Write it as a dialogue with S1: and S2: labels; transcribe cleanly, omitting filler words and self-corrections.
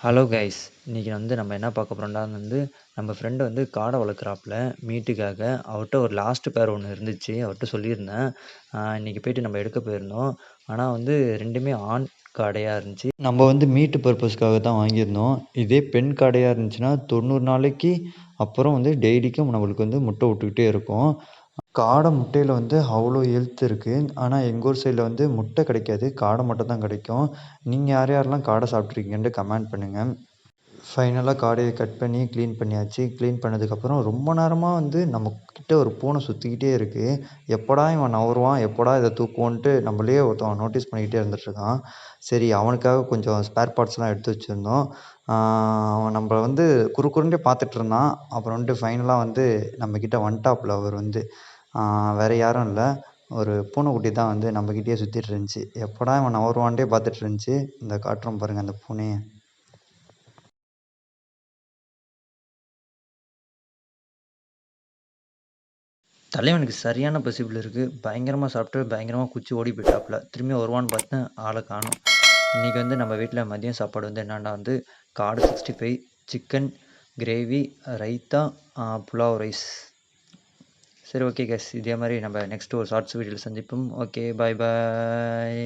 S1: Hello guys! இன்னைக்கு நம்ம என்ன பார்க்க போறோம்னா நம்ம ஃப்ரெண்டு காடை வளர்க்குறாப்புல மீட்டுக்காக. அவர்ட்ட ஒரு லாஸ்ட் பேர் ஒன்று இருந்துச்சு. அவர்ட்ட சொல்லியிருந்தேன். இன்னைக்கு போயிட்டு நம்ம எடுக்க போயிருந்தோம். ஆனா 2மே ஆண் காடையா இருந்துச்சு. நம்ம மீட் பர்ப்பஸ்க்காக தான் வாங்கியிருந்தோம். இதே பெண் காடையா இருந்துச்சுன்னா 90 நாளைக்கு அப்புறம் டெய்லிக்கும் நம்மளுக்கு முட்டை விட்டுக்கிட்டே இருக்கும். காடை முட்டையில அவ்வளோ ஹெல்த் இருக்கு. ஆனா எங்க ஊர் சைடுல முட்டை கிடைக்காது. காடை மட்டும் தான் கிடைக்கும். நீங்க யார் யாரெல்லாம் காடை சாப்பிட்ருக்கீங்கன்ட்டு கமெண்ட் பண்ணுங்க. ஃபைனலா காடையை கட் பண்ணி க்ளீன் பண்ணியாச்சு. க்ளீன் பண்ணதுக்கப்புறம் ரொம்ப நேரமா நம்மக்கிட்ட ஒரு பூனை சுற்றிக்கிட்டே இருக்குது. எப்படா இவன் நகருவான், எப்படா இதை தூக்குவோன்ட்டு நம்மளையே ஒருத்தவன் நோட்டீஸ் பண்ணிக்கிட்டே இருந்துகிட்ருக்கான். சரி, அவனுக்காக கொஞ்சம் ஸ்பேர் பார்ட்ஸ்லாம் எடுத்து வச்சுருந்தோம். அவன் நம்மள குறுக்குறுன்ட்டே பார்த்துட்டு இருந்தான். அப்புறம் ஃபைனலாக நம்மக்கிட்ட வந்துட்டாப்புல. அவர் வேறு யாரும் இல்லை, ஒரு பூனைக்குட்டி தான் நம்மக்கிட்டேயே சுற்றிட்டு இருந்துச்சு. எப்படா இவன் நகருவான்ட்டே பார்த்துட்டு இருந்துச்சு. இந்த காட்டுறோம் பாருங்கள் அந்த பூனையை. தலைவனுக்கு சரியான பசிபிள் இருக்குது. பயங்கரமாக சாப்பிட்டு பயங்கரமாக குச்சி ஓடி போயிட்டாப்புல. திரும்பி வருவான்னு பார்த்தேன், ஆளை காணோம். இன்றைக்கி நம்ம வீட்டில் மதியம் சாப்பாடு என்னென்னா காடை 65, chicken gravy, raita, pulao rice. சரி, ஓகே கேஸ், இதே மாதிரி நம்ம நெக்ஸ்ட்டு ஒரு ஷார்ட்ஸ் வீடியோவில் சந்திப்போம். ஓகே, பாய் பாய்.